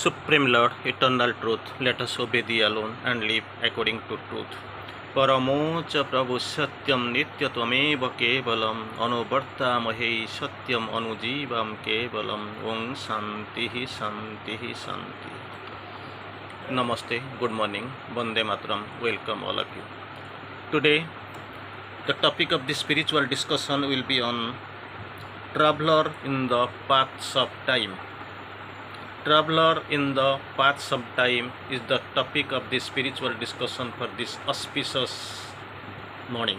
Supreme Lord, eternal truth, let us obey thee alone and live according to truth. परमोच Prabhu Satyam नित्यत्वमेव Kavalam अनुवर्तामहे Satyam अनुजीवम Kavalam on Shanti Shanti Shanti. Namaste, good morning, Vande Mataram, welcome all of you. Today, the topic of this spiritual discussion will be on traveler in the paths of time. Traveler in the paths of time is the topic of this spiritual discussion for this auspicious morning,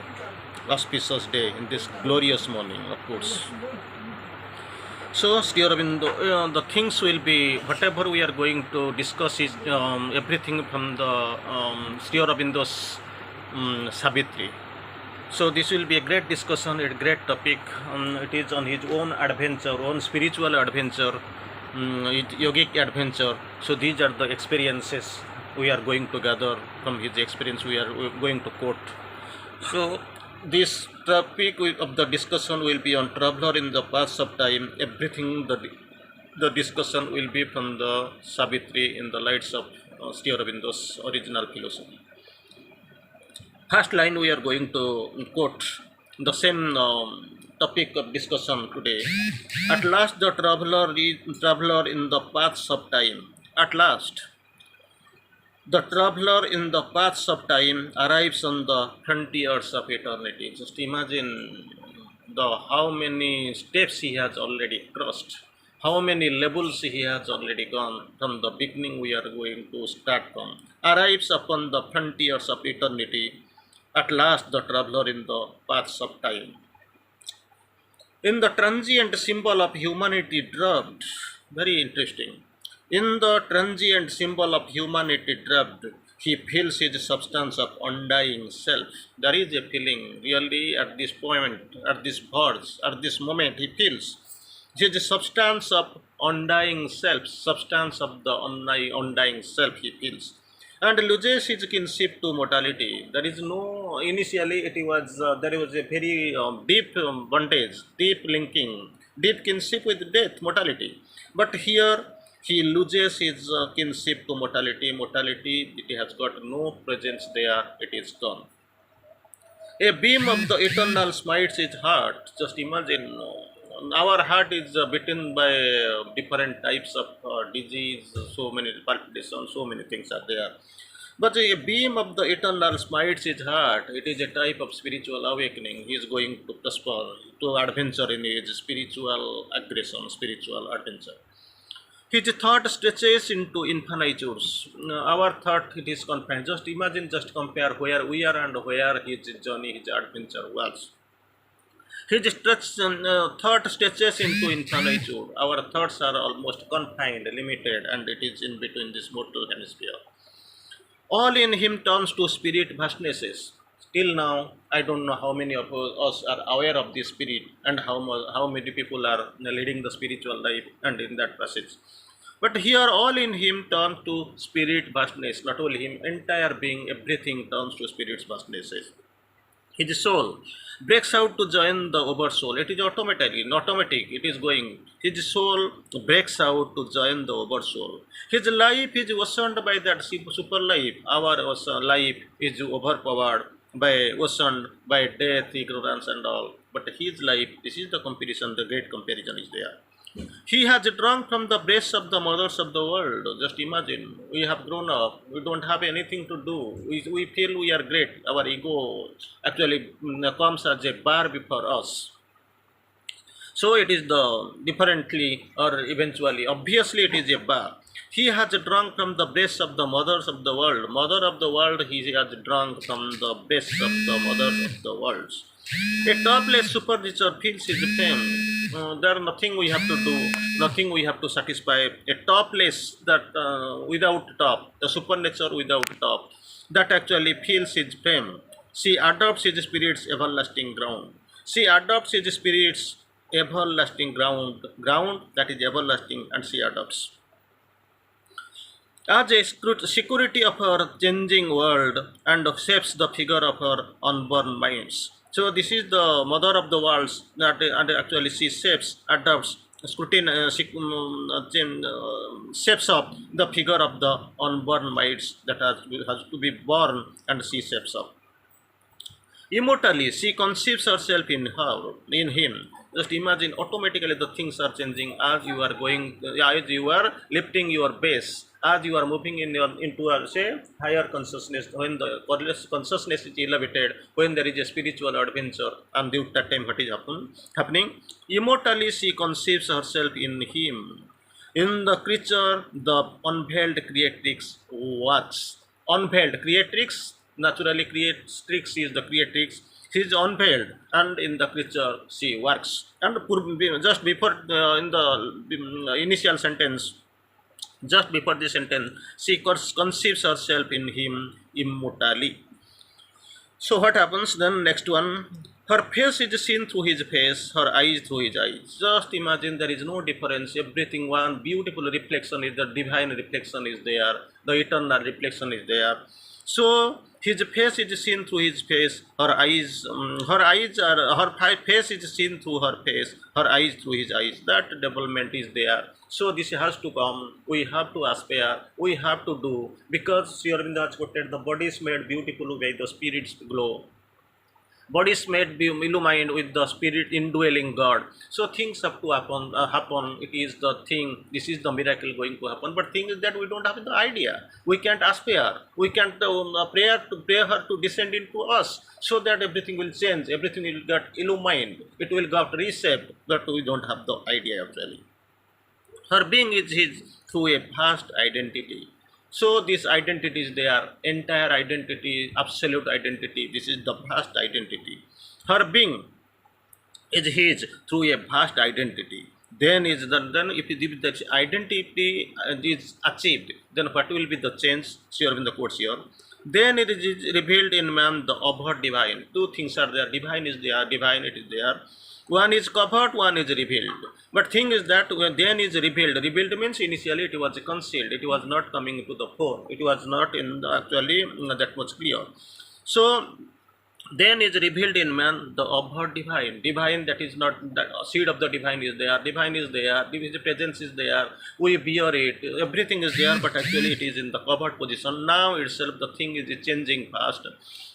auspicious day, in this glorious morning, of course. So, Sri Aurobindo, the things will be, whatever we are going to discuss is everything from the Sri Aurobindo's Savitri. So this will be a great discussion, a great topic. It is on his own adventure, own spiritual adventure, yogic adventure. So these are the experiences we are going to gather from his experience. We are going to quote. So this topic of the discussion will be on traveler in the paths of time. Everything the discussion will be from the Savitri in the lights of Sri Aurobindo's original philosophy. First line we are going to quote the same topic of discussion today. At last the traveler in the paths of time. At last the traveler in the paths of time arrives on the frontiers of eternity. Just imagine how many steps he has already crossed, how many levels he has already gone from the beginning we are going to start from. Arrives upon the frontiers of eternity. At last the traveler in the paths of time. In the transient symbol of humanity dropped, very interesting. In the transient symbol of humanity dropped, he feels his substance of undying self. There is a feeling really at this point, at this verse, at this moment, he feels his substance of undying self, substance of the undying self he feels. And loses his kinship to mortality. There is no, initially it was, there was a very deep bondage, deep linking, deep kinship with death, mortality. But here he loses his kinship to mortality. Mortality, it has got no presence there, it is gone. A beam of the eternal smites his heart. Just imagine, our heart is beaten by different types of disease, so many palpitations, so many things are there. But a beam of the eternal smites his heart. It is a type of spiritual awakening. He is going to prosper, to adventure in his spiritual aggression, spiritual adventure. His thought stretches into infinitudes. Our thought, it is confined. Just imagine, just compare where we are and where his journey, his adventure was. His thought stretches into infinitude. Our thoughts are almost confined, limited, and it is in between this mortal hemisphere. All in him turns to spirit vastnesses. Till now, I don't know how many of us are aware of this spirit and how many people are leading the spiritual life and in that passage. But here, all in him turns to spirit vastness. Not only him, entire being, everything turns to spirit's vastnesses. His soul breaks out to join the oversoul. It is automatic, it is going. His soul breaks out to join the oversoul. His life is oceaned by that super life. Our life is overpowered by oceaned by death, ignorance and all. But his life, this is the comparison, the great comparison is there. He has drunk from the breasts of the mothers of the world. Just imagine, we have grown up, we don't have anything to do. We feel we are great. Our ego actually comes as a bar before us. So it is the differently or eventually, obviously it is a bar. He has drunk from the breasts of the mothers of the world. Mother of the world, he has drunk from the breasts of the mothers of the world. A topless supernature feels his fame. There nothing we have to do, nothing we have to satisfy. A topless, that without top, the supernature without top, that actually feels his fame. She adopts his spirit's everlasting ground. She adopts his spirit's everlasting ground that is everlasting, and she adopts. As a security of her changing world and shapes the figure of her unborn minds. So this is the mother of the worlds that actually she shapes, adopts scrutiny, shapes up the figure of the unborn mites that has to be born, and she shapes up. Immortally, she conceives herself in her, in him. Just imagine, automatically the things are changing as you are going, as you are lifting your base, as you are moving into a say higher consciousness. When the consciousness is elevated, when there is a spiritual adventure, and at that time what is happening? Immortally, she conceives herself in him. In the creature, the unveiled creatrix works. Unveiled creatrix, naturally creatrix is the creatrix. She is unveiled, and in the creature she works. And just before in the initial sentence, just before the sentence, she conceives herself in him immortally. So what happens then? Next one, her face is seen through his face, her eyes through his eyes. Just imagine there is no difference. Everything one beautiful reflection is the divine reflection is there. The eternal reflection is there. So his face is seen through his face. Her face is seen through her face. Her eyes through his eyes. That development is there. So this has to come. We have to aspire. We have to do, because Sri Aurobindo has quoted, the body is made beautiful by the spirit's glow. Body is made be illumined with the spirit indwelling God. So things have to happen. It is the thing. This is the miracle going to happen. But thing is that we don't have the idea. We can't aspire. We can't pray her to descend into us, so that everything will change. Everything will get illumined. It will get reshaped. But we don't have the idea actually. Her being is his through a vast identity. So this identity is there, entire identity, absolute identity. This is the vast identity. Her being is his through a vast identity. Then if the identity is achieved, then what will be the change? Sure, in the quotes here. Then it is revealed in man the overt divine. Two things are there. Divine is there. Divine it is there. One is covered, one is revealed. But thing is that when then is revealed. Revealed means initially it was concealed. It was not coming to the fore. It was not in the, actually that much clear. So then is revealed in man the overt divine. Divine, that is not, the seed of the divine is there. Divine is there. The presence is there. We bear it. Everything is there, but actually it is in the covered position. Now itself the thing is changing fast.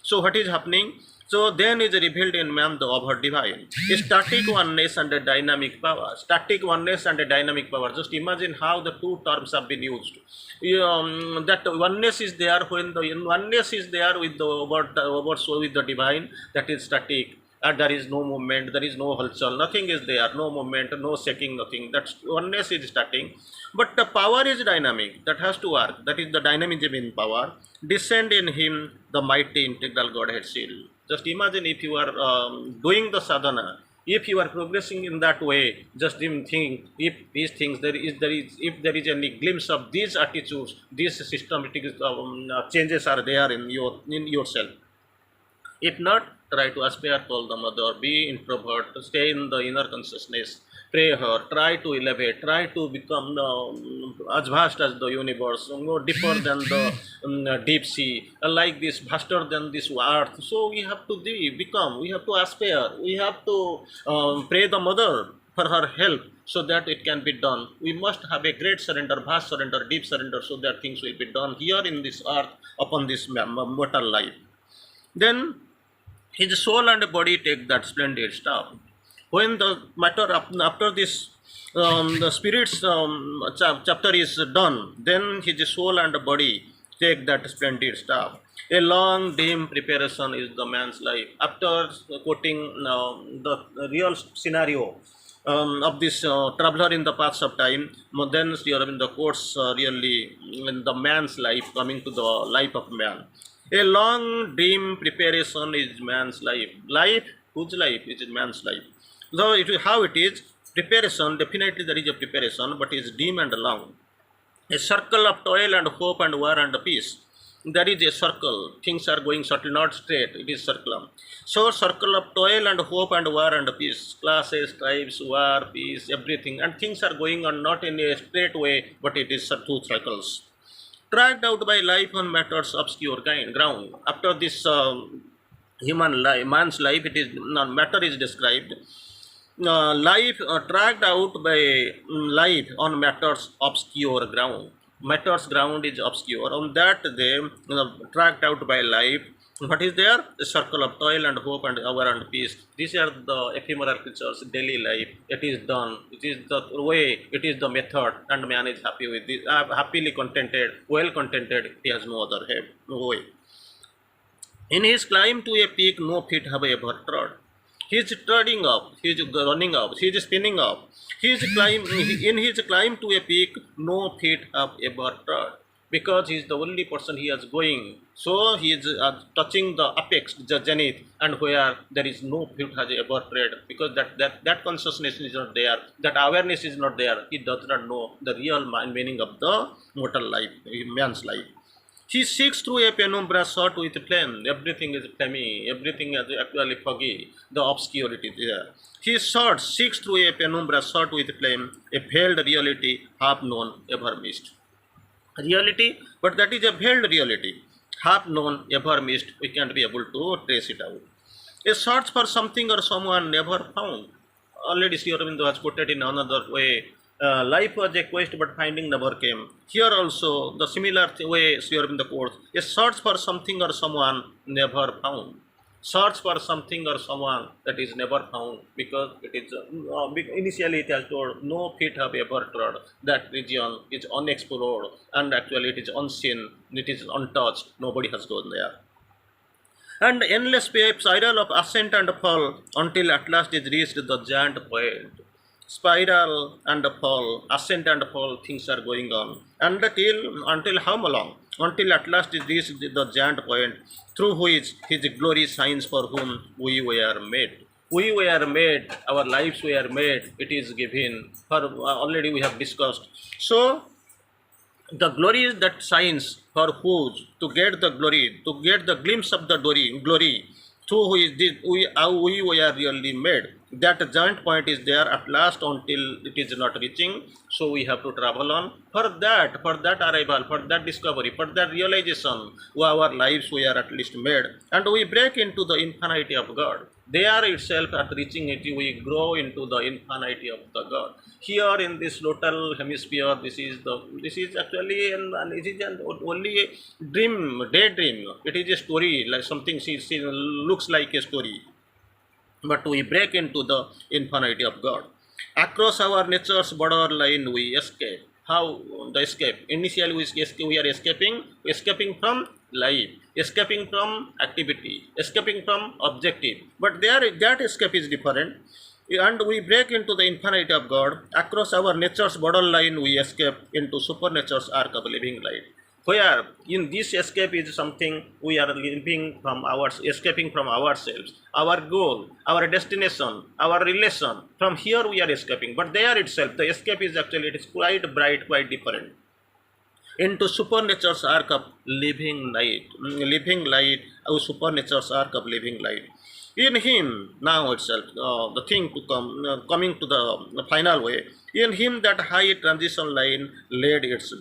So what is happening? So then is revealed in man the overt divine. A static oneness and a dynamic power. Static oneness and a dynamic power. Just imagine how the two terms have been used. That oneness is there when the oneness is there with the overt soul with the divine. That is static. And there is no movement, there is no halchal, nothing is there, no movement, no shaking, nothing. That oneness is static. But the power is dynamic, that has to work. That is the dynamism in power. Descend in him the mighty integral Godhead seal. Just imagine if you are doing the sadhana, if you are progressing in that way, just even think, if these things if there is any glimpse of these attitudes, these systematic changes are there in yourself. If not, try to aspire to the mother, be introvert, stay in the inner consciousness, pray her, try to elevate, try to become as vast as the universe, more deeper than the deep sea, like this, vaster than this earth. So we have to become, we have to aspire, we have to pray the mother for her help, so that it can be done. We must have a great surrender, vast surrender, deep surrender, so that things will be done here in this earth, upon this mortal life. Then his soul and body take that splendid stuff. When the matter after this the spirit's chapter is done, then his soul and body take that splendid stuff. A long dim preparation is the man's life. After quoting the real scenario of this traveler in the paths of time, then Sri Aurobindo quotes really in the man's life, coming to the life of man. A long dim preparation is man's life. Life, whose life? It is man's life. So how it is? Preparation, definitely there is a preparation, but it is dim and long. A circle of toil and hope and war and peace. There is a circle. Things are going subtle, not straight. It is circle. So circle of toil and hope and war and peace. Classes, tribes, war, peace, everything. And things are going on not in a straight way, but it is two circles. Dragged out by life on matters obscure ground. After this human life, man's life, it is matter is described. life tracked out by life on matters obscure ground. Matters ground is obscure. On that they tracked out by life. What is there? A circle of toil and hope and hour and peace. These are the ephemeral creatures, daily life. It is done. It is the way. It is the method, and man is happy with this. Happily contented, well contented. He has no other way. In his climb to a peak, no feet have ever trod. He is treading up, he is running up, he is spinning up. In his climb to a peak, no feet have ever trod. Because he is the only person he is going. So he is touching the apex, the zenith, and where there is no feet has ever tread. Because that consciousness is not there, that awareness is not there. He does not know the real meaning of the mortal life, man's life. He seeks through a penumbra sought with flame. Everything is flammy, everything is actually foggy, the obscurity there. He seeks through a penumbra sought with flame, a veiled reality, half known, ever missed. Reality, but that is a veiled reality, half known, ever missed. We can't be able to trace it out. A search for something or someone never found. Already Sri Aurobindo has quoted in another way. Life was a quest, but finding never came. Here also, the similar way Sri Aurobindo quotes: a search for something or someone never found. Search for something or someone that is never found, because it is initially it has told no feet have ever trod. That region is unexplored, and actually it is unseen. It is untouched. Nobody has gone there. And endless spiral of ascent and fall until at last is reached the giant point. Spiral and fall, ascent and fall, things are going on. And until how long? Until at last is reached the giant point through which his glory shines, for whom we were made. We were made, our lives were made, it is given. For already we have discussed. So the glory that shines for whose to get the glory, to get the glimpse of the glory through who is this, how we were really made. That giant point is there at last until it is not reaching. So we have to travel on. For that arrival, for that discovery, for that realization, our lives were at least made. And we break into the infinity of God. There itself, at reaching it, we grow into the infinity of the God. Here in this little hemisphere, this is actually it is only a dream, daydream. It is a story, like something she looks like a story. But we break into the infinity of God. Across our nature's borderline, we escape. How the escape? Initially, we are escaping from life, escaping from activity, escaping from objective. But there, that escape is different. And we break into the infinity of God. Across our nature's borderline, we escape into supernature's arc of living light. Where in this escape is something we are escaping from ourselves, our goal, our destination, our relation. From here we are escaping, but there itself the escape is actually, it is quite bright, quite different, into supernature's arc of living light, our supernature's arc of living light. In him, now itself, the thing to come, coming to the final way, in him that high transition line laid its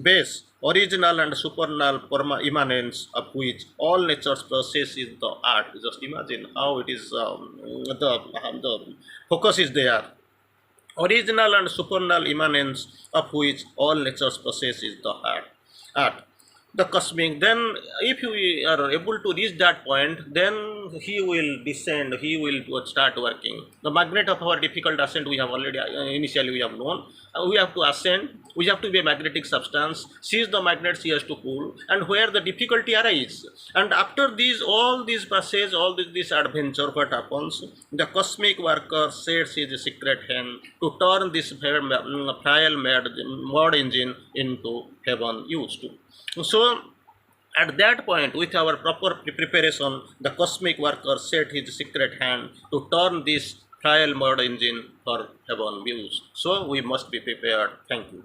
base, original and supernal immanence of which all nature's process is the art. Just imagine how it is, the focus is there. Original and supernal immanence of which all nature's process is the art. The cosmic, then if we are able to reach that point, then he will descend, he will start working. The magnet of our difficult ascent we have already initially we have known. We have to ascend, we have to be a magnetic substance, seize the magnets he has to pull, and where the difficulty arises. And after all these passage, all this adventure, what happens? The cosmic worker sets his secret hand to turn this frail mud engine into heaven used to. So, at that point, with our proper preparation, the cosmic worker set his secret hand to turn this trial mode engine for heaven views. So, we must be prepared. Thank you.